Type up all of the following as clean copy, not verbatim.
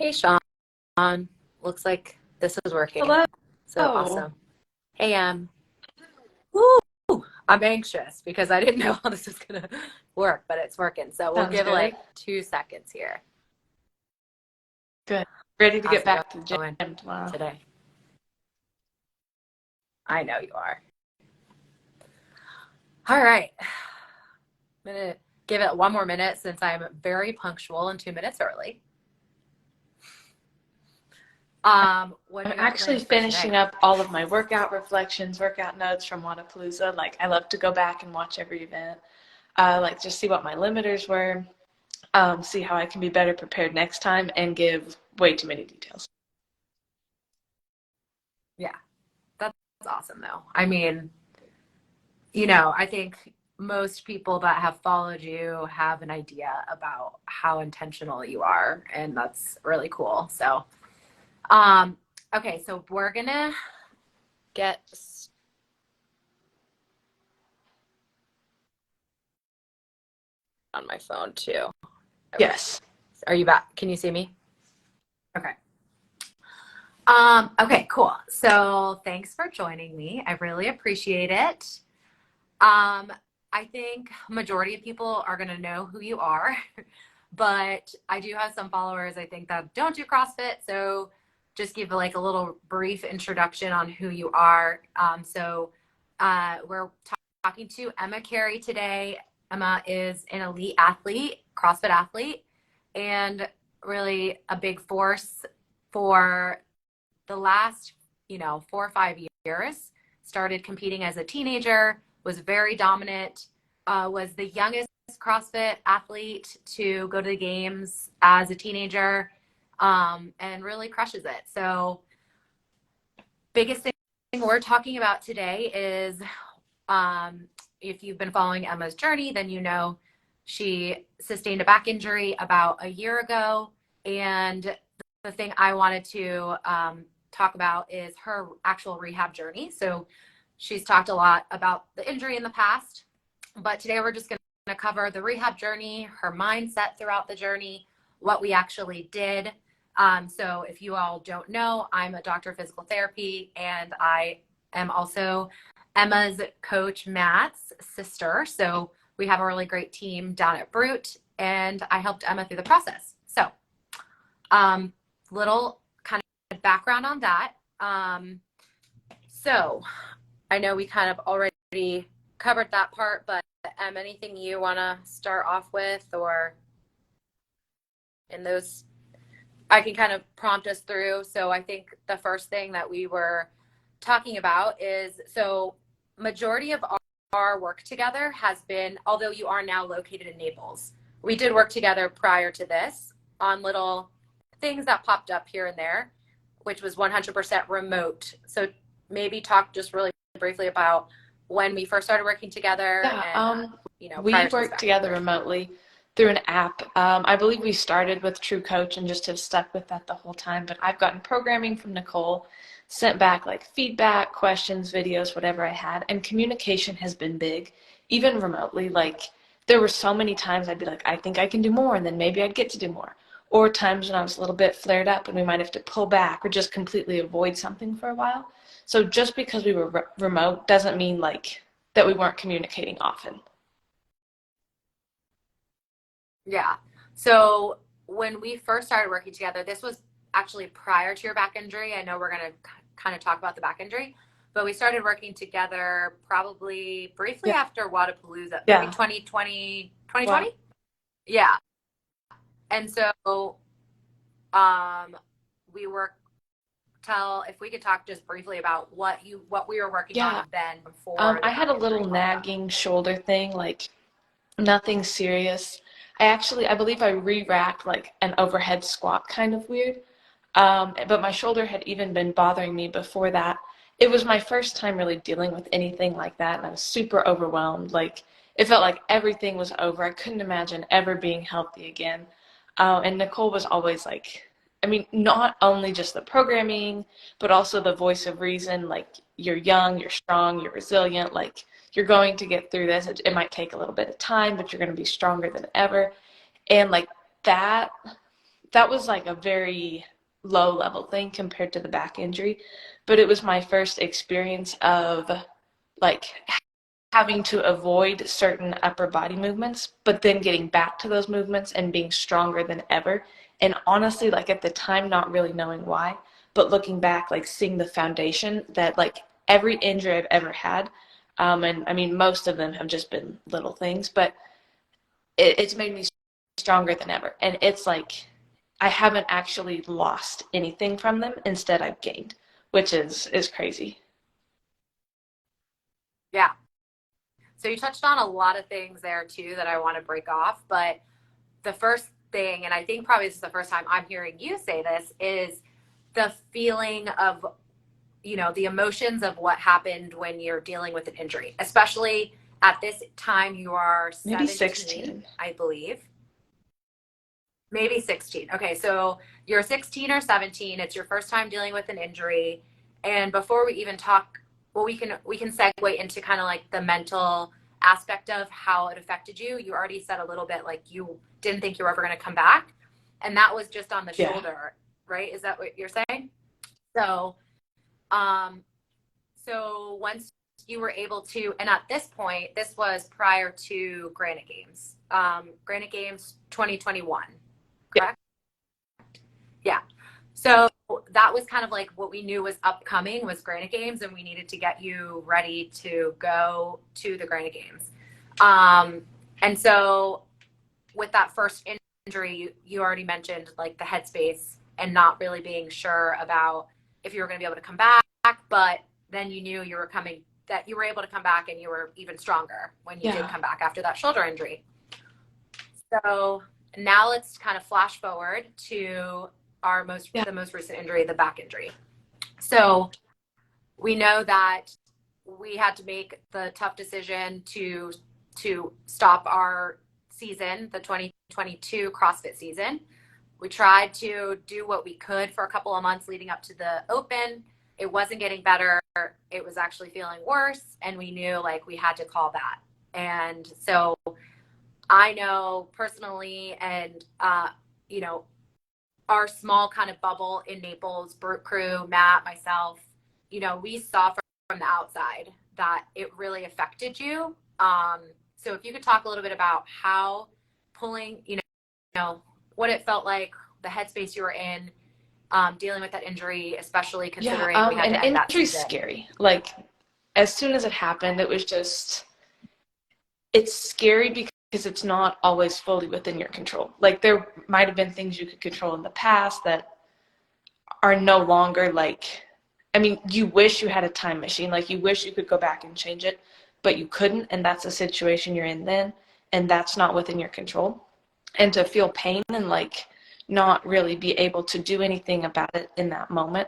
Hey, Sean. Looks like this is working. Hello. So awesome. Hey, woo, I'm anxious because I didn't know how this was gonna work, but it's working. So we'll Sounds give good. like 2 seconds here. Good. Ready to How's get it back to the going gym tomorrow. today? I know you are. All right. I'm gonna give it one more minute since I'm very punctual and 2 minutes early. What do I'm you got actually planned for today? finishing up all of my workout reflections, workout notes from Wodapalooza. Like, I love to go back and watch every event. Like, just see what my limiters were, see how I can be better prepared next time, and give way too many details. Yeah, that's awesome though. I mean, I think most people that have followed you have an idea about how intentional you are, and that's really cool. So, um, okay, so we're gonna get on my phone too. Okay. Yes. Are you back? Can you see me? Okay. Okay, cool. So thanks for joining me. I really appreciate it. I think majority of people are gonna know who you are, but I do have some followers I think that don't do CrossFit. So just give like a little brief introduction on who you are. We're talking to Emma Cary today. Emma is an elite athlete, CrossFit athlete, and really a big force for the last, 4 or 5 years. Started competing as a teenager, was very dominant, was the youngest CrossFit athlete to go to the games as a teenager, and really crushes it. So, biggest thing we're talking about today is if you've been following Emma's journey, then you know she sustained a back injury about a year ago. And the thing I wanted to talk about is her actual rehab journey. So she's talked a lot about the injury in the past, but today we're just going to cover the rehab journey, her mindset throughout the journey, what we actually did. So if you all don't know, I'm a doctor of physical therapy, and I am also Emma's coach, Matt's sister. So we have a really great team down at Brute, and I helped Emma through the process. So little kind of background on that. So I know we kind of already covered that part, but anything you want to start off with, or in those, I can kind of prompt us through. So I think the first thing that we were talking about is, so majority of our work together has been, although you are now located in Naples, we did work together prior to this on little things that popped up here and there, which was 100% remote. So maybe talk just really briefly about when we first started working together, Yeah, and we prior to this worked back together injury. remotely through an app. I believe we started with True Coach and just have stuck with that the whole time. But I've gotten programming from Nicole, sent back like feedback, questions, videos, whatever I had, and communication has been big, even remotely. Like, there were so many times I'd be like, I think I can do more, and then maybe I'd get to do more. Or times when I was a little bit flared up and we might have to pull back or just completely avoid something for a while. So just because we were remote doesn't mean like that we weren't communicating often. Yeah. So when we first started working together, this was actually prior to your back injury. I know we're going to kind of talk about the back injury, but we started working together probably briefly Yeah. after Wodapalooza, maybe Yeah. 2020, Well, 2020. Yeah. And so um, we were, tell if we could talk just briefly about what we were working on yeah. then before the I had a back little injury popped up. nagging shoulder thing, like nothing serious. I believe I re-racked like an overhead squat kind of weird. But my shoulder had even been bothering me before that. It was my first time really dealing with anything like that, and I was super overwhelmed. Like, it felt like everything was over. I couldn't imagine ever being healthy again. And Nicole was always like, I mean, not only just the programming, but also the voice of reason. Like, you're young, you're strong, you're resilient. Like, you're going to get through this. It might take a little bit of time, but you're going to be stronger than ever. And like that that was like a very low level thing compared to the back injury, but it was my first experience of like having to avoid certain upper body movements, but then getting back to those movements and being stronger than ever. And honestly, like at the time, not really knowing why, but looking back, like seeing the foundation that like every injury I've ever had, and I mean, most of them have just been little things, but it's made me stronger than ever. And it's like, I haven't actually lost anything from them. Instead, I've gained, which is crazy. Yeah. So you touched on a lot of things there too that I want to break off, but the first thing, and I think probably this is the first time I'm hearing you say this, is the feeling of, the emotions of what happened when you're dealing with an injury, especially at this time. You are Maybe 17, 16. I believe. Maybe 16. Okay, so you're 16 or 17. It's your first time dealing with an injury. And before we even talk, well, we can segue into kind of like the mental aspect of how it affected you. You already said a little bit like you didn't think you were ever going to come back, and that was just on the Yeah. shoulder, right? Is that what you're saying? So, um, so once you were able to, and at this point, this was prior to Granite Games, Granite Games 2021, correct? Yeah. So that was kind of like what we knew was upcoming was Granite Games, and we needed to get you ready to go to the Granite Games. And so with that first injury, you already mentioned like the headspace and not really being sure about if you were going to be able to come back, but then you knew you were coming, that you were able to come back, and you were even stronger when you did Yeah. come back after that shoulder injury. So now let's kind of flash forward to the most recent injury, the back injury. So we know that we had to make the tough decision to stop our season, the 2022 CrossFit season. We tried to do what we could for a couple of months leading up to the Open. It wasn't getting better. It was actually feeling worse, and we knew like we had to call that. And so I know personally, and our small kind of bubble in Naples, Brute Crew, Matt, myself, we saw from the outside that it really affected you. So if you could talk a little bit about how pulling, what it felt like, the headspace you were in, dealing with that injury, especially considering we had an to end that injury's season. scary. Like, as soon as it happened, it's scary because it's not always fully within your control. Like, there might have been things you could control in the past that are no longer like, I mean, you wish you had a time machine. Like, you wish you could go back and change it, but you couldn't, and that's the situation you're in then, and that's not within your control. And to feel pain and like not really be able to do anything about it in that moment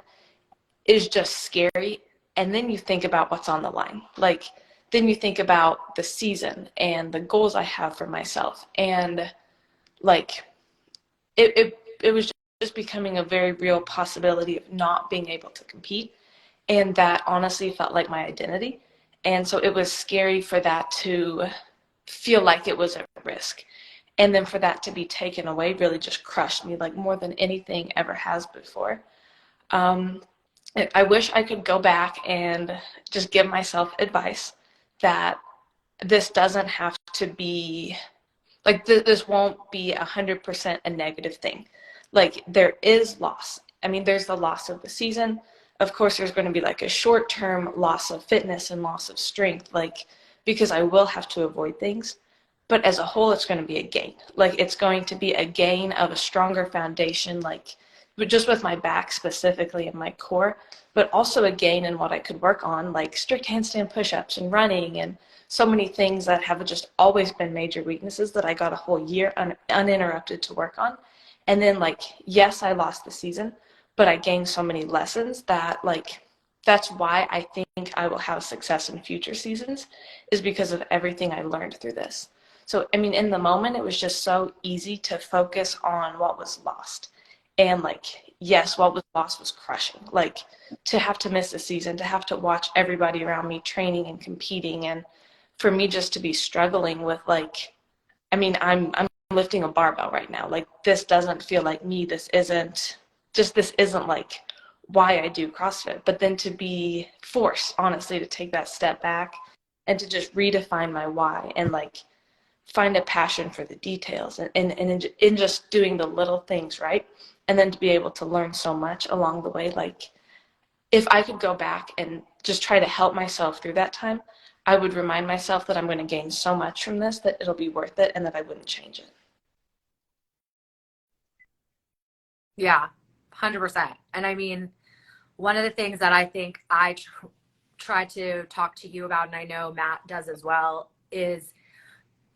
is just scary. And then you think about what's on the line. Like, then you think about the season and the goals I have for myself. And like, it was just becoming a very real possibility of not being able to compete. And that honestly felt like my identity. And so it was scary for that to feel like it was a risk. And then for that to be taken away really just crushed me, like more than anything ever has before. Um, I wish I could go back and just give myself advice that this doesn't have to be, like, this won't be 100% a negative thing. Like, there is loss. I mean, there's the loss of the season. Of course, there's going to be like a short-term loss of fitness and loss of strength, like, because I will have to avoid things. But as a whole, it's going to be a gain. Like, it's going to be a gain of a stronger foundation, like, but just with my back specifically and my core, but also a gain in what I could work on, like strict handstand push-ups and running and so many things that have just always been major weaknesses that I got a whole year uninterrupted to work on. And then, like, yes, I lost the season, but I gained so many lessons that, like, that's why I think I will have success in future seasons, is because of everything I learned through this. So, I mean, in the moment, it was just so easy to focus on what was lost. And, like, yes, what was lost was crushing. Like, to have to miss a season, to have to watch everybody around me training and competing, and for me just to be struggling with, like, I mean, I'm lifting a barbell right now. Like, this doesn't feel like me. This isn't like why I do CrossFit. But then to be forced, honestly, to take that step back and to just redefine my why and like find a passion for the details and in just doing the little things, right? And then to be able to learn so much along the way. Like, if I could go back and just try to help myself through that time, I would remind myself that I'm going to gain so much from this, that it'll be worth it, and that I wouldn't change it. Yeah, 100%. And I mean, one of the things that I think I try to talk to you about, and I know Matt does as well, is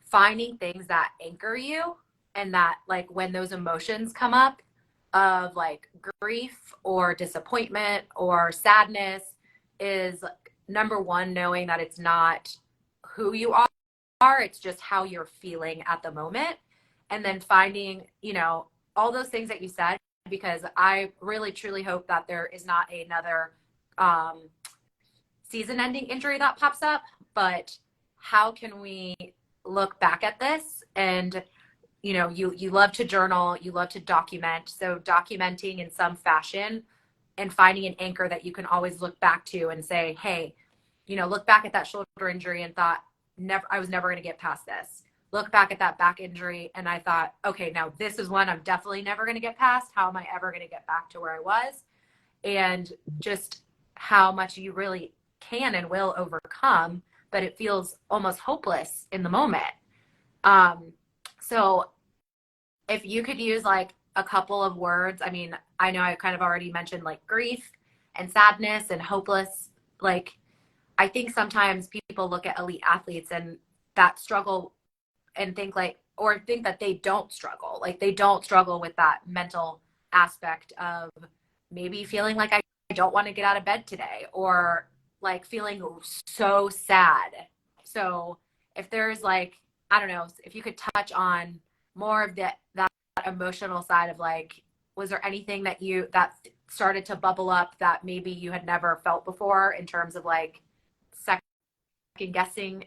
finding things that anchor you, and that like when those emotions come up of like grief or disappointment or sadness, is number one, knowing that it's not who you are, it's just how you're feeling at the moment. And then finding, all those things that you said, because I really truly hope that there is not another season ending injury that pops up. But how can we look back at this? And you love to journal, you love to document, so documenting in some fashion and finding an anchor that you can always look back to and say, hey, look back at that shoulder injury and thought, I was never going to get past this. Look back at that back injury and I thought, okay, now this is one I'm definitely never going to get past. How am I ever going to get back to where I was? And just how much you really can and will overcome, but it feels almost hopeless in the moment. So if you could use like a couple of words, I mean, I know I kind of already mentioned like grief and sadness and hopeless. Like, I think sometimes people look at elite athletes and that struggle and think that they don't struggle. Like, they don't struggle with that mental aspect of maybe feeling like I don't want to get out of bed today, or like feeling so sad. So if there's like, I don't know, if you could touch on more of that emotional side of like, was there anything that started to bubble up that maybe you had never felt before in terms of like second guessing,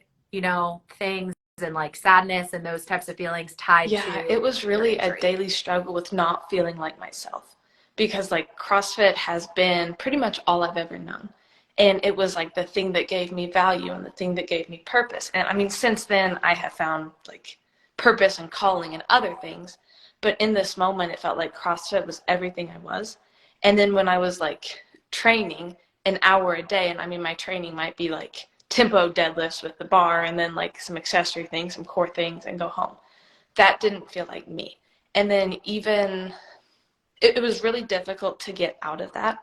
things, and like sadness and those types of feelings tied Yeah, to it was your really a injury? daily struggle with not feeling like myself, because like CrossFit has been pretty much all I've ever known. And it was like the thing that gave me value and the thing that gave me purpose. And I mean, since then I have found like purpose and calling and other things. But in this moment, it felt like CrossFit was everything I was. And then when I was like training an hour a day, and I mean, my training might be like tempo deadlifts with the bar and then like some accessory things, some core things, and go home. That didn't feel like me. And then even it was really difficult to get out of that.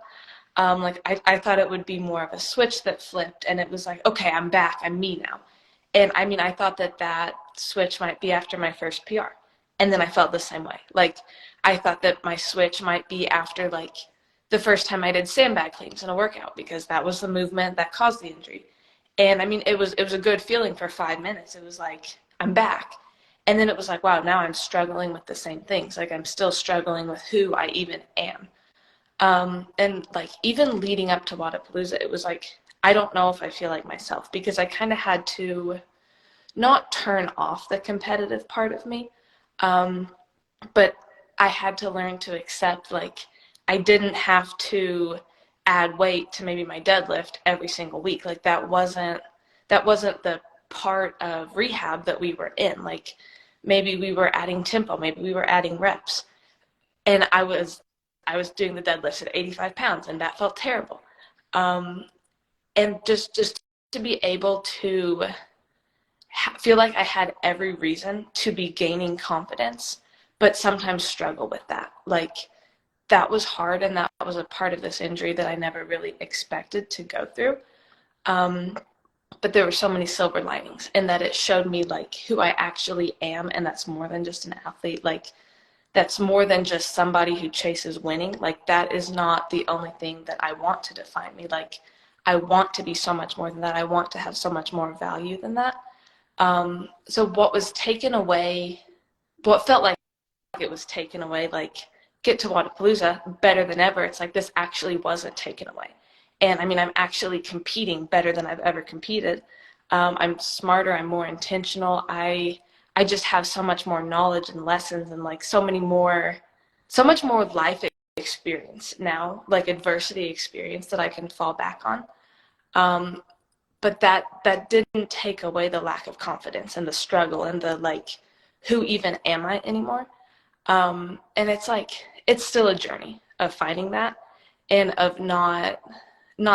Like I thought it would be more of a switch that flipped, and it was like, okay, I'm back, I'm me now. And I mean, I thought that switch might be after my first PR. And then I felt the same way. Like, I thought that my switch might be after like the first time I did sandbag cleans in a workout, because that was the movement that caused the injury. And I mean, it was a good feeling for 5 minutes. It was like, I'm back. And then it was like, wow, now I'm struggling with the same things. Like, I'm still struggling with who I even am. And like, even leading up to Wodapalooza, it was like, I don't know if I feel like myself, because I kind of had to not turn off the competitive part of me, but I had to learn to accept, like, I didn't have to add weight to maybe my deadlift every single week. Like, that wasn't the part of rehab that we were in. Like, maybe we were adding tempo, maybe we were adding reps, and I was doing the deadlifts at 85 pounds, and that felt terrible. And just to be able to feel like I had every reason to be gaining confidence, but sometimes struggle with that. Like, that was hard, and that was a part of this injury that I never really expected to go through. But there were so many silver linings in that it showed me like who I actually am, and that's more than just an athlete. Like, that's more than just somebody who chases winning. Like, that is not the only thing that I want to define me. Like, I want to be so much more than that. I want to have so much more value than that. So what was taken away, what felt like it was taken away, like, get to Wodapalooza better than ever. It's like, this actually wasn't taken away. And I mean, I'm actually competing better than I've ever competed. I'm smarter, I'm more intentional. I I just have so much more knowledge and lessons and like so much more life experience now, like adversity experience that I can fall back on. Um, but that didn't take away the lack of confidence and the struggle and the like, who even am I anymore? And it's like it's still a journey of finding that and of not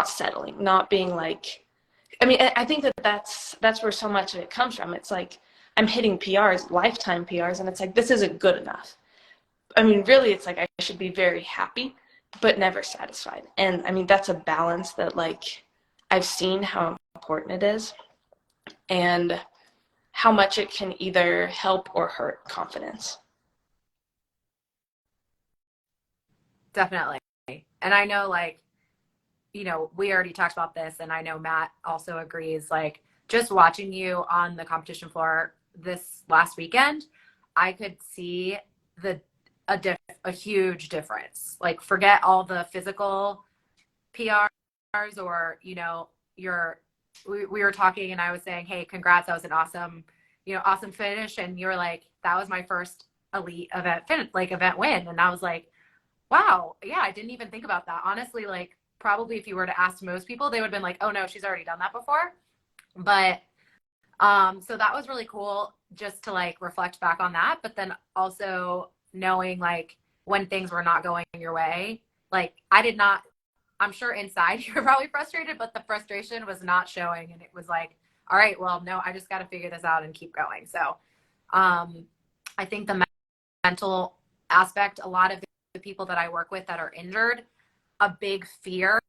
settling, not being like, I mean, I think that's where so much of it comes from. It's like I'm hitting PRs, lifetime PRs, and it's like this isn't good enough. I mean, really, it's like I should be very happy, but never satisfied. And I mean, that's a balance that like I've seen how important it is and how much it can either help or hurt confidence. Definitely. And I know, like, we already talked about this, and I know Matt also agrees. Like, just watching you on the competition floor this last weekend, I could see the a huge difference. Like, forget all the physical PRs, or we were talking, and I was saying, hey, congrats, that was an awesome finish, and you were like, that was my first elite event win, and I was like, wow, yeah, I didn't even think about that. Honestly, like, probably if you were to ask most people, they would have been like, oh no, she's already done that before. But so that was really cool just to like reflect back on that. But then also knowing like when things were not going your way, like I'm sure inside you were probably frustrated, but the frustration was not showing. And it was like, all right, well, no, I just got to figure this out and keep going. So I think the mental aspect, a lot of the people that I work with that are injured, a big fear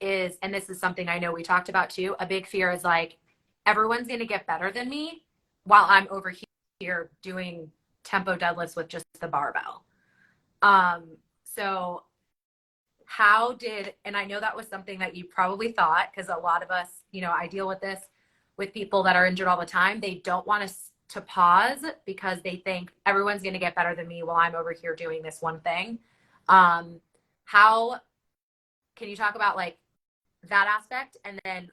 is, and this is something I know we talked about too, a big fear is like, everyone's going to get better than me while I'm over here doing tempo deadlifts with just the barbell. So and I know that was something that you probably thought, because a lot of us, I deal with this with people that are injured all the time. They don't want us to pause because they think everyone's going to get better than me while I'm over here doing this one thing. How can you talk about like that aspect, and then,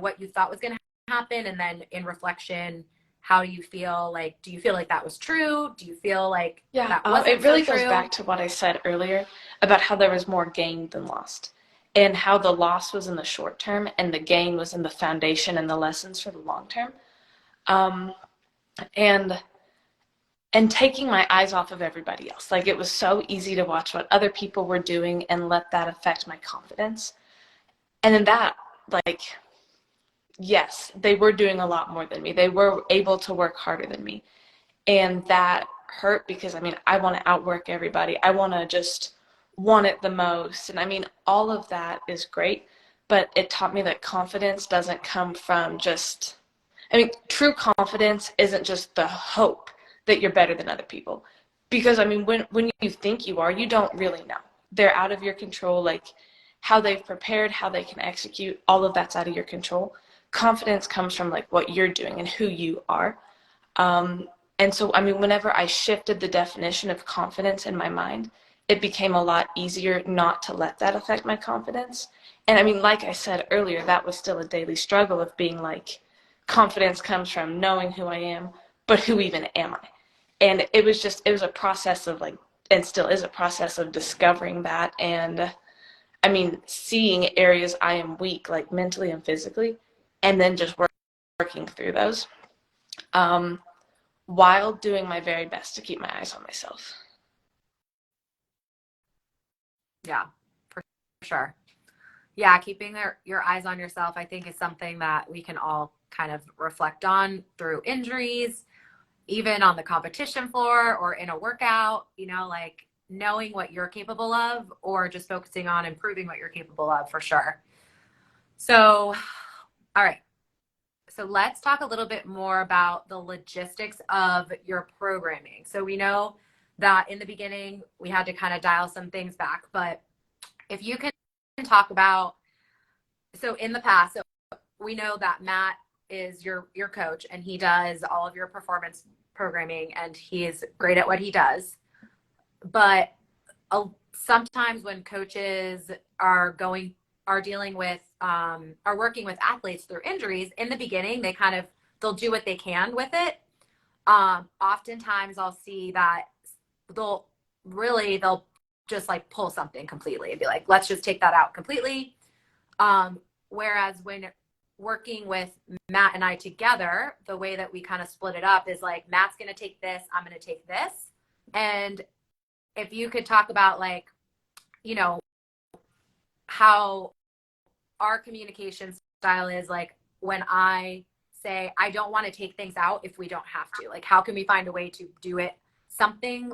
what you thought was going to happen, and then in reflection, how do you feel? Like, do you feel like that was true? Do you feel like Yeah, that wasn't it really so goes true? back to what I said earlier about how there was more gain than lost, and how the loss was in the short term and the gain was in the foundation and the lessons for the long term. Um, and and taking my eyes off of everybody else. Like it was so easy to watch what other people were doing and let that affect my confidence. And then that, like, yes, they were doing a lot more than me. They were able to work harder than me. And that hurt because I mean, I want to outwork everybody. I want to just want it the most. And I mean, all of that is great, but it taught me that confidence doesn't come from just, I mean, true confidence isn't just the hope that you're better than other people. Because I mean, when you think you are, you don't really know. They're out of your control, like how they've prepared, how they can execute, all of that's out of your control. Confidence comes from like what you're doing and who you are. And so, I mean, whenever I shifted the definition of confidence in my mind, it became a lot easier not to let that affect my confidence. And I mean, like I said earlier, that was still a daily struggle of being like, confidence comes from knowing who I am, but who even am I? And it was a process of like, and still is a process of discovering that. And I mean, seeing areas I am weak, like mentally and physically, and then just working through those. Um, while doing my very best to keep my eyes on myself. Yeah, for sure. Yeah, keeping your eyes on yourself, I think, is something that we can all kind of reflect on through injuries, even on the competition floor or in a workout, like knowing what you're capable of, or just focusing on improving what you're capable of, for sure. So, all right. So let's talk a little bit more about the logistics of your programming. So we know that in the beginning we had to kind of dial some things back, but if you can talk about, so in the past, so we know that Matt is your coach, and he does all of your performance programming, and he is great at what he does. But sometimes when coaches are dealing with are working with athletes through injuries, in the beginning they'll do what they can with it, oftentimes I'll see that they'll they'll just like pull something completely and be like, let's just take that out completely. Whereas when working with Matt and I together, the way that we kind of split it up is like, Matt's going to take this, I'm going to take this. And if you could talk about like, you know, how our communication style is, like when I say I don't want to take things out if we don't have to, like how can we find a way to do it something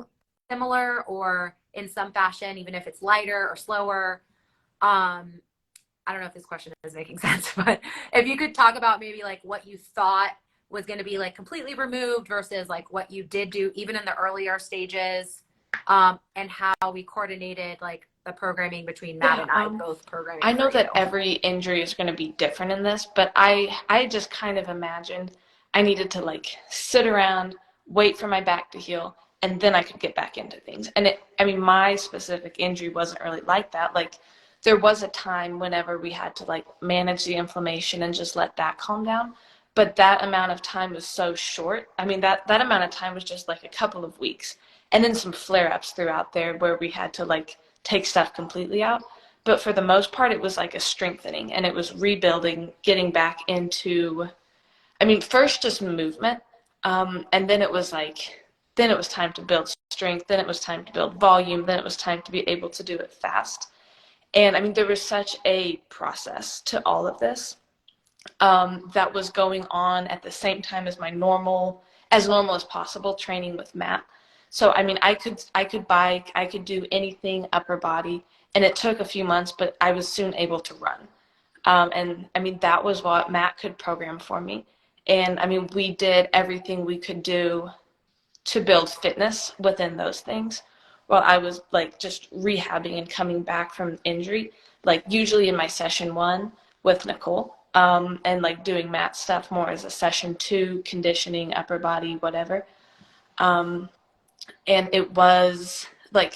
similar or in some fashion, even if it's lighter or slower. I don't know if this question is making sense, but if you could talk about maybe like what you thought was going to be like completely removed versus like what you did do even in the earlier stages, and how we coordinated like the programming between Matt and I, both programming. I know for that you. every injury is going to be different in this, but I just kind of imagined I needed to like sit around, wait for my back to heal, and then I could get back into things. And I mean, my specific injury wasn't really like that. Like there was a time whenever we had to like manage the inflammation and just let that calm down. But that amount of time was so short. I mean, that amount of time was just like a couple of weeks. And then some flare-ups throughout there where we had to like take stuff completely out. But for the most part, it was like a strengthening and it was rebuilding, getting back into, I mean, first just movement. And then it was like, then it was time to build strength. Then it was time to build volume. Then it was time to be able to do it fast. And I mean, there was such a process to all of this, that was going on at the same time as my normal as possible training with Matt. So I mean, I could bike, I could do anything upper body, and it took a few months, but I was soon able to run. And I mean, that was what Matt could program for me. And I mean, we did everything we could do to build fitness within those things while I was like just rehabbing and coming back from injury, like usually in my session 1 with Nicole, and like doing Matt stuff more as a session 2, conditioning, upper body, whatever. And it was like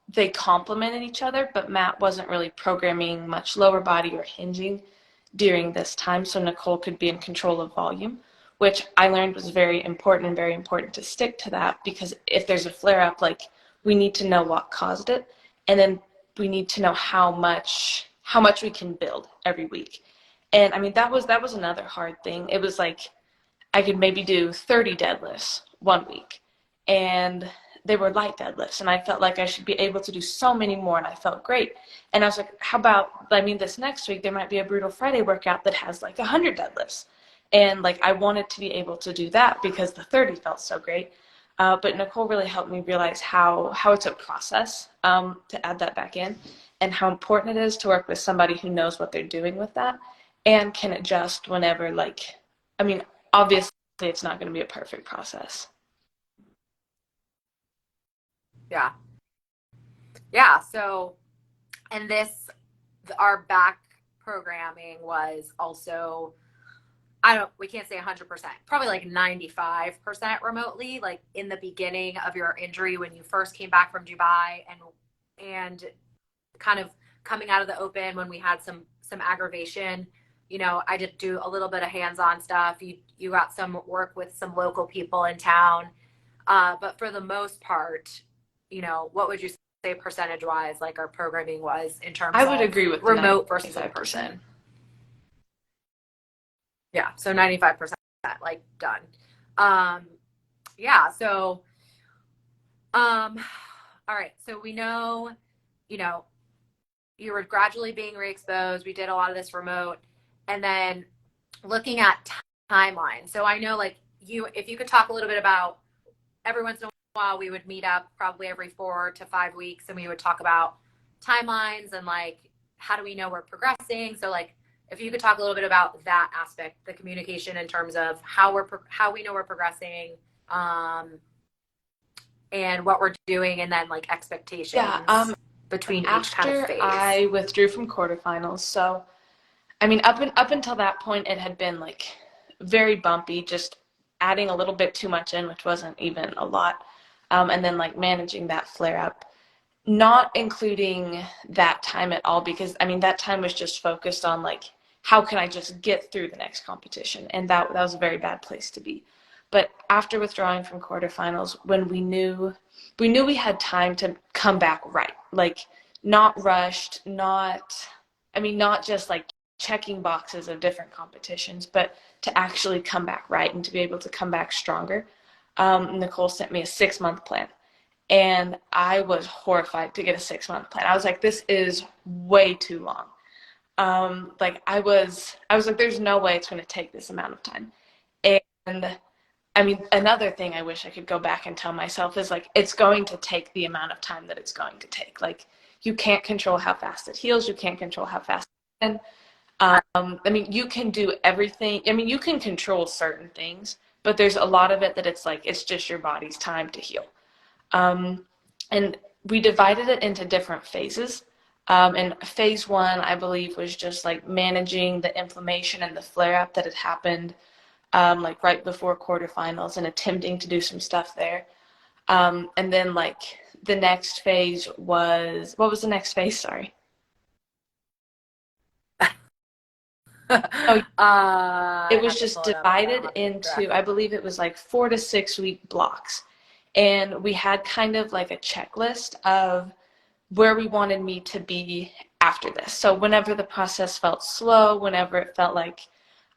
they complemented each other, but Matt wasn't really programming much lower body or hinging during this time, so Nicole could be in control of volume, which I learned was very important and very important to stick to that, because if there's a flare up, like we need to know what caused it, and then we need to know how much we can build every week. And I mean, that was another hard thing. It was like I could maybe do 30 deadlifts one week, and they were light deadlifts, and I felt like I should be able to do so many more, and I felt great. And I was like, how about, I mean, this next week there might be a Brutal Friday workout that has like 100 deadlifts, and like I wanted to be able to do that because the 30 felt so great. But Nicole really helped me realize how it's a process, to add that back in, and how important it is to work with somebody who knows what they're doing with that and can adjust whenever, like, I mean, obviously it's not going to be a perfect process. Yeah. Yeah. So, and our back programming was also, we can't say 100%, probably like 95% remotely, like in the beginning of your injury when you first came back from Dubai, and kind of coming out of the open when we had some aggravation. I did do a little bit of hands-on stuff. You got some work with some local people in town. But for the most part, what would you say percentage-wise, like our programming was in terms I would of agree with remote versus in person? Yeah, so 95%, like done. Yeah, so all right, so we know, you were gradually being re-exposed. We did a lot of this remote, and then looking at timeline. So I know, like, if you could talk a little bit about, every once in a while we would meet up probably every 4 to 5 weeks, and we would talk about timelines and like how do we know we're progressing. So like if you could talk a little bit about that aspect, the communication in terms of how we know we're progressing, and what we're doing, and then like expectations. Yeah, between each kind of phase. I withdrew from quarterfinals, so I mean, up until that point, it had been like very bumpy, just adding a little bit too much in, which wasn't even a lot, and then like managing that flare up, not including that time at all, because I mean that time was just focused on like how can I just get through the next competition, and that was a very bad place to be. But after withdrawing from quarterfinals, when we knew we had time to come back right, like not rushed, not just like checking boxes of different competitions, but to actually come back right and to be able to come back stronger. Nicole sent me a 6-month plan. And I was horrified to get a 6-month plan. I was like, this is way too long. Like I was like, there's no way it's going to take this amount of time. And I mean, another thing I wish I could go back and tell myself is like, it's going to take the amount of time that it's going to take. Like, you can't control how fast it heals. You can't control how fast. And I mean, you can do everything. I mean, you can control certain things, but there's a lot of it that it's like, it's just your body's time to heal. Um, and we divided it into different phases. And phase 1, I believe, was just like managing the inflammation and the flare up that had happened, like right before quarterfinals and attempting to do some stuff there. And then like the next phase was, what was the next phase? Sorry. Oh, it I was have to just pull it up. I don't divided have it into, I directly. believe it was like 4 to 6 week blocks. And we had kind of like a checklist of where we wanted me to be after this. So whenever the process felt slow, whenever it felt like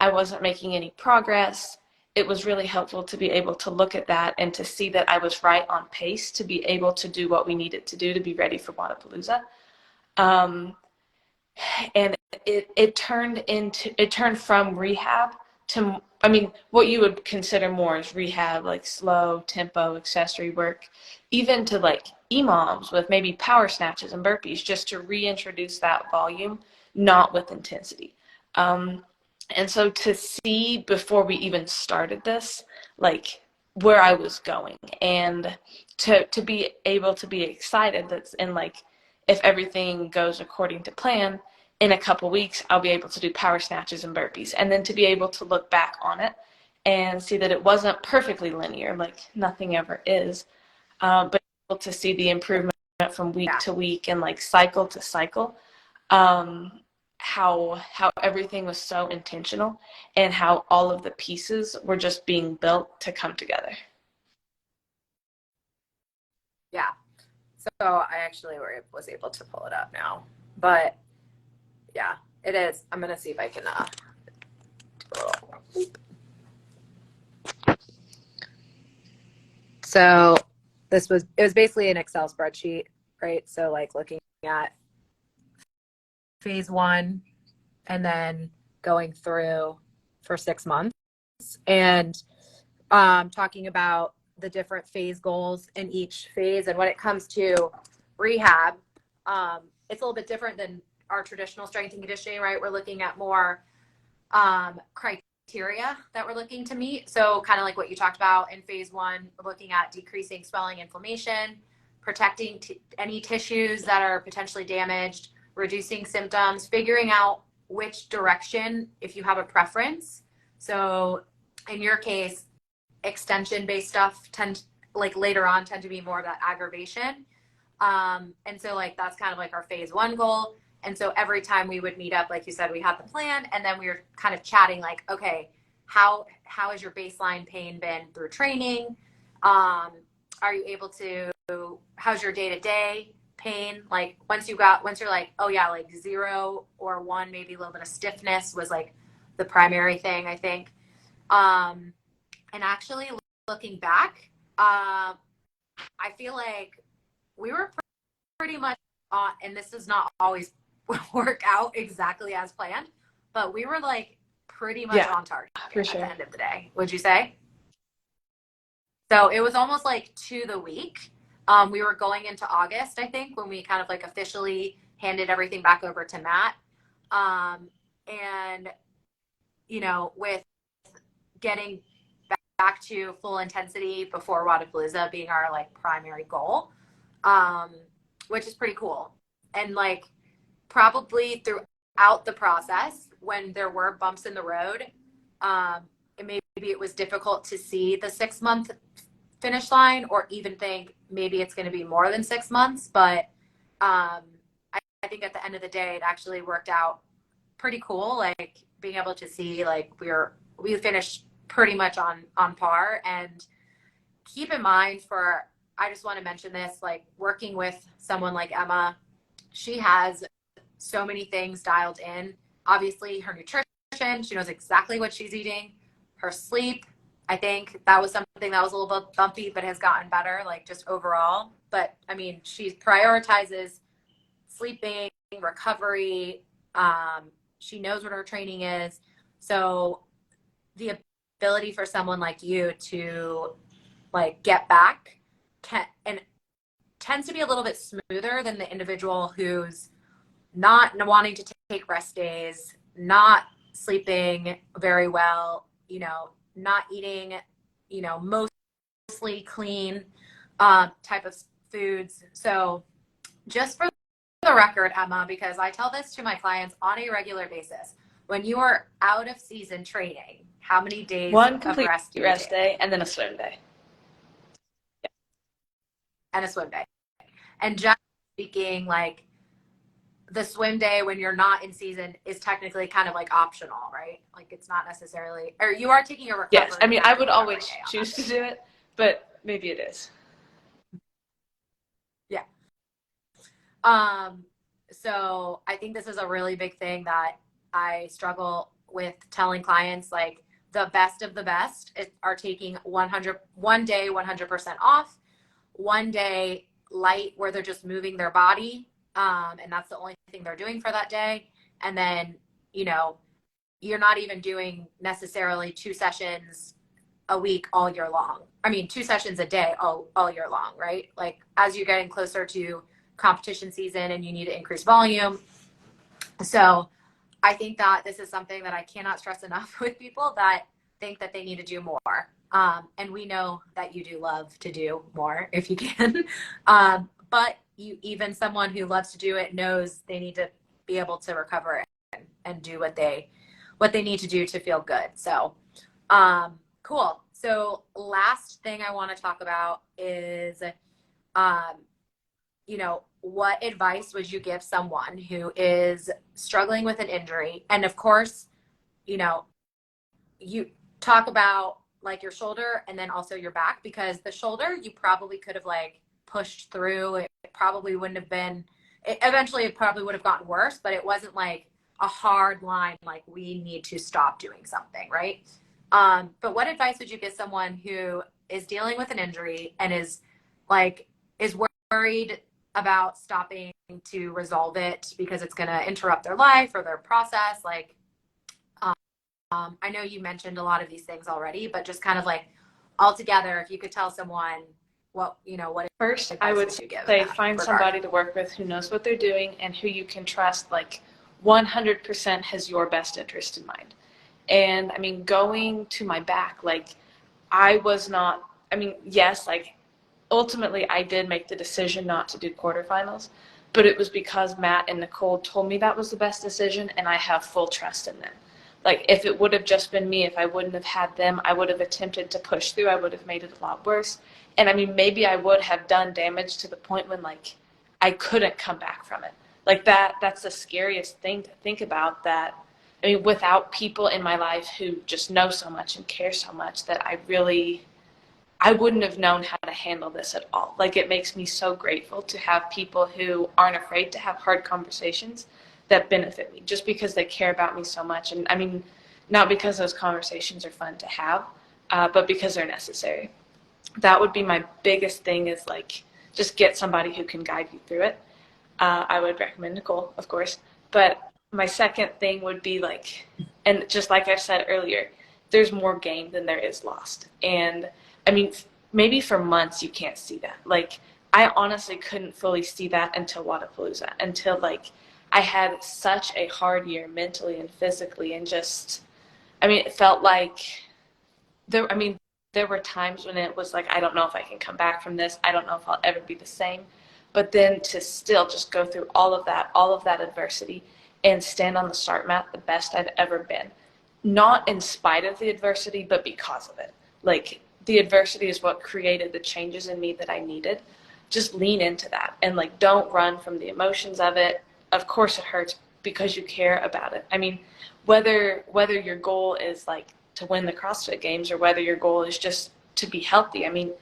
I wasn't making any progress, it was really helpful to be able to look at that and to see that I was right on pace to be able to do what we needed to do to be ready for Wodapalooza. Um, and it turned from rehab to, I mean, what you would consider more as rehab, like slow tempo accessory work, even to like EMOMs with maybe power snatches and burpees, just to reintroduce that volume, not with intensity. um, and so to see before we even started this, like where I was going, and to be able to be excited that's in like, if everything goes according to plan, in a couple weeks I'll be able to do power snatches and burpees, and then to be able to look back on it and see that it wasn't perfectly linear, like nothing ever is, but able to see the improvement from week Yeah. to week and like cycle to cycle. um, how everything was so intentional and how all of the pieces were just being built to come together. Yeah. So I actually was able to pull it up now. But yeah, it is. I'm gonna see if I can do a little. So it was basically an Excel spreadsheet, right? So like looking at phase 1 and then going through for 6 months and talking about the different phase goals in each phase. And when it comes to rehab, it's a little bit different than our traditional strength and conditioning, right? We're looking at more criteria that we're looking to meet. So kind of like what you talked about in phase 1, we're looking at decreasing swelling, inflammation, protecting any tissues that are potentially damaged, reducing symptoms, figuring out which direction, if you have a preference. So in your case, extension based stuff later on tend to be more of that aggravation. And so like that's kind of like our phase 1 goal. And so every time we would meet up, like you said, we had the plan, and then we were kind of chatting like, okay, how has your baseline pain been through training? Are you able to, how's your day-to-day pain? Like once you're like, oh yeah, like 0 or 1, maybe a little bit of stiffness was like the primary thing, I think. And actually looking back, I feel like we were pretty much on, and this does not always work out exactly as planned, but we were like pretty much Yeah, on target for at the sure. end of the day, would you say? So it was almost like to the week. We were going into August, I think, when we kind of like officially handed everything back over to Matt. And, with getting back to full intensity before Wodapalooza being our like primary goal, which is pretty cool. And like probably throughout the process, when there were bumps in the road, maybe it was difficult to see the 6-month finish line, or even think maybe it's going to be more than 6 months. But I think at the end of the day, it actually worked out pretty cool. Like being able to see like we finished pretty much on par. And keep in mind I just want to mention this, like working with someone like Emma, she has so many things dialed in. Obviously her nutrition, she knows exactly what she's eating. Her sleep, I think that was something that was a little bit bumpy, but has gotten better, like just overall. But I mean, she prioritizes sleeping, recovery. She knows what her training is. So the ability for someone like you to like get back and tends to be a little bit smoother than the individual who's not wanting to take rest days, not sleeping very well, not eating, mostly clean type of foods. So just for the record, Emma, because I tell this to my clients on a regular basis, when you are out of season training, how many days One of complete rest do you rest take? day and then a swim day. And a swim day. And just speaking, like the swim day when you're not in season is technically kind of like optional, right? Like it's not necessarily, or you are taking a recovery. Yes, I mean, I would always day choose to do it, but maybe it is. Yeah. So I think this is a really big thing that I struggle with telling clients, like the best of the best are taking 1 day 100% off, 1 day light where they're just moving their body, and that's the only thing they're doing for that day. And then you're not even doing necessarily 2 sessions a week all year long. I mean 2 sessions a day all year long, right? Like as you're getting closer to competition season and you need to increase volume. So I think that this is something that I cannot stress enough with people that think that they need to do more. And we know that you do love to do more if you can. But even someone who loves to do it knows they need to be able to recover and do what they need to do to feel good. So cool. So last thing I want to talk about is what advice would you give someone who is struggling with an injury? And of course, you talk about like your shoulder and then also your back, because the shoulder you probably could have like pushed through. It probably wouldn't have been, eventually it probably would have gotten worse, but it wasn't like a hard line, like we need to stop doing something, right? But what advice would you give someone who is dealing with an injury and is worried about stopping to resolve it because it's going to interrupt their life or their process? Like, I know you mentioned a lot of these things already, but just kind of like all together, if you could tell someone what First, I would say find somebody to work with who knows what they're doing and who you can trust, like 100% has your best interest in mind. And I mean, going to my back, like yes, like ultimately I did make the decision not to do quarterfinals, but it was because Matt and Nicole told me that was the best decision, and I have full trust in them. Like if it would have just been me, if I wouldn't have had them, I would have attempted to push through. I would have made it a lot worse. And I mean, maybe I would have done damage to the point when like I couldn't come back from it. Like that's the scariest thing to think about, that I mean, without people in my life who just know so much and care so much, that I wouldn't have known how to handle this at all. Like it makes me so grateful to have people who aren't afraid to have hard conversations that benefit me just because they care about me so much. And I mean, not because those conversations are fun to have, but because they're necessary. That would be my biggest thing, is like just get somebody who can guide you through it. I would recommend Nicole, of course. But my second thing would be like, and just like I said earlier, there's more gain than there is lost. And I mean, maybe for months you can't see that. Like I honestly couldn't fully see that until Wodapalooza, until like I had such a hard year mentally and physically, and just, I mean, it felt like there were times when it was like, I don't know if I can come back from this. I don't know if I'll ever be the same. But then to still just go through all of that adversity and stand on the start mat the best I've ever been. Not in spite of the adversity, but because of it. Like the adversity is what created the changes in me that I needed. Just lean into that and like don't run from the emotions of it. Of course it hurts because you care about it. I mean, whether your goal is like to win the CrossFit Games or whether your goal is just to be healthy. I mean,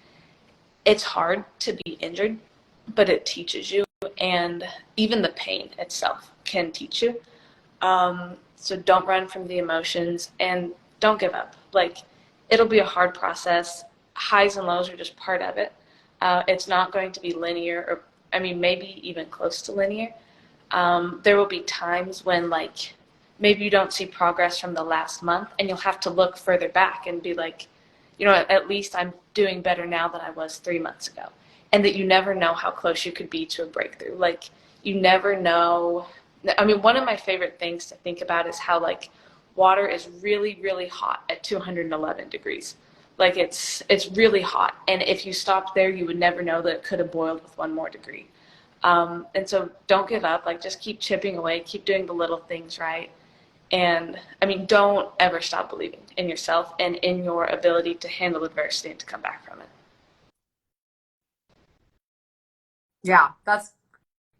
it's hard to be injured, but it teaches you, and even the pain itself can teach you. So don't run from the emotions and don't give up. Like, it'll be a hard process. Highs and lows are just part of it. It's not going to be linear, or I mean, maybe even close to linear. There will be times when, like, maybe you don't see progress from the last month, and you'll have to look further back and be like, you know, at least I'm doing better now than I was 3 months ago. And that you never know how close you could be to a breakthrough. Like, you never know. I mean, one of my favorite things to think about is how, like, water is really, really hot at 211 degrees. Like, it's really hot. And if you stopped there, you would never know that it could have boiled with 1 more degree. And so don't give up. Like, just keep chipping away, keep doing the little things right. And I mean, don't ever stop believing in yourself and in your ability to handle adversity and to come back from it. Yeah, that's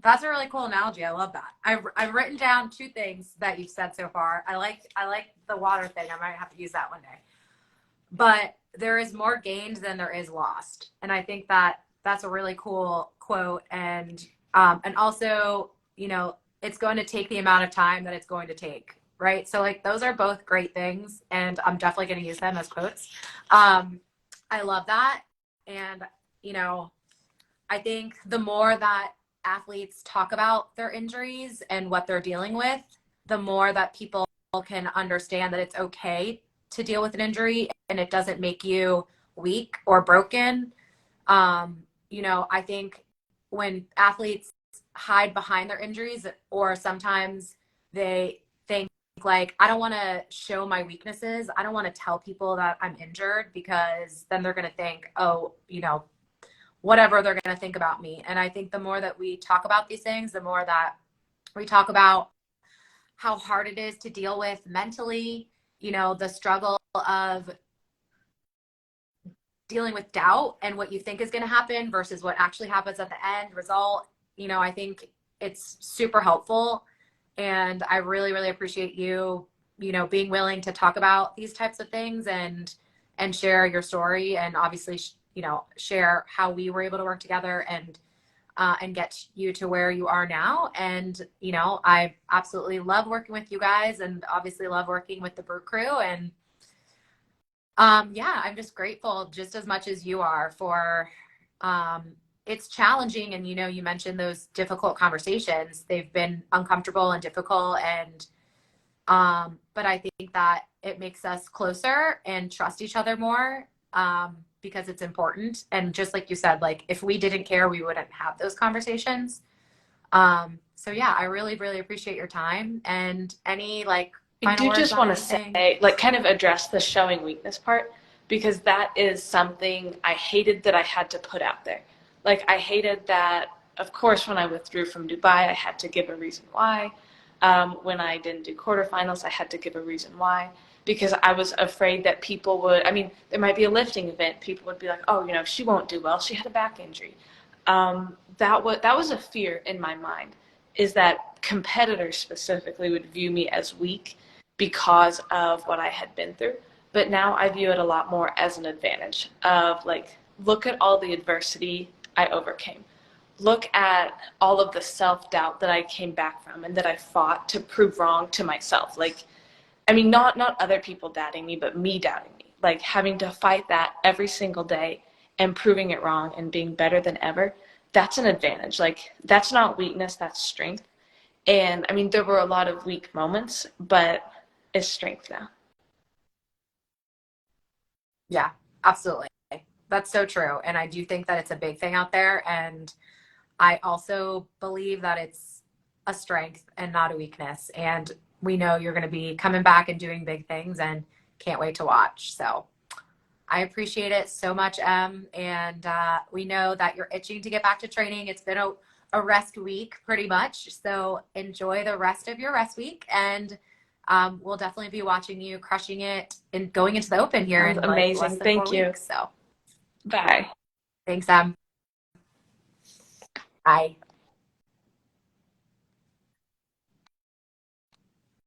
a really cool analogy. I love that. I've written down 2 things that you've said so far. I like the water thing. I might have to use that one day. But there is more gained than there is lost. And I think that that's a really cool quote. And also, you know, it's going to take the amount of time that it's going to take, right? So, like, those are both great things, and I'm definitely going to use them as quotes. I love that. And, you know, I think the more that athletes talk about their injuries and what they're dealing with, the more that people can understand that it's okay to deal with an injury and it doesn't make you weak or broken. You know, I think when athletes hide behind their injuries, or sometimes they think, like, I don't want to show my weaknesses. I don't want to tell people that I'm injured, because then they're going to think, oh, you know, whatever they're going to think about me. And I think the more that we talk about these things, the more that we talk about how hard it is to deal with mentally, you know, the struggle of dealing with doubt and what you think is going to happen versus what actually happens at the end result. You know, I think it's super helpful. And I really, really appreciate you, you know, being willing to talk about these types of things and share your story, and obviously, you know, share how we were able to work together and get you to where you are now. And, you know, I absolutely love working with you guys, and obviously love working with the Brew Crew. And yeah, I'm just grateful just as much as you are for, it's challenging. And, you know, you mentioned those difficult conversations. They've been uncomfortable and difficult. And, but I think that it makes us closer and trust each other more, because it's important. And just like you said, like, if we didn't care, we wouldn't have those conversations. So yeah, I really, really appreciate your time. And any, like, I final do words just on want to anything? say, like, kind of address the showing weakness part, because that is something I hated that I had to put out there. Like, I hated that, of course, when I withdrew from Dubai, I had to give a reason why. When I didn't do quarterfinals, I had to give a reason why, because I was afraid that people would, I mean, there might be a lifting event, people would be like, oh, you know, she won't do well, she had a back injury. That was a fear in my mind, is that competitors specifically would view me as weak because of what I had been through. But now I view it a lot more as an advantage of, like, look at all the adversity I overcame. Look at all of the self-doubt that I came back from and that I fought to prove wrong to myself. Like, I mean, not other people doubting me, but me doubting me. Like, having to fight that every single day and proving it wrong and being better than ever, that's an advantage. Like, that's not weakness, that's strength. And I mean, there were a lot of weak moments, but it's strength now. Yeah, absolutely. That's so true. And I do think that it's a big thing out there. And I also believe that it's a strength and not a weakness. And we know you're going to be coming back and doing big things, and can't wait to watch. So I appreciate it so much, Em. And we know that you're itching to get back to training. It's been a rest week pretty much. So enjoy the rest of your rest week. And we'll definitely be watching you crushing it and going into the Open here Sounds in like less amazing. than Thank 4 you. weeks. So Bye. thanks, Em. Bye.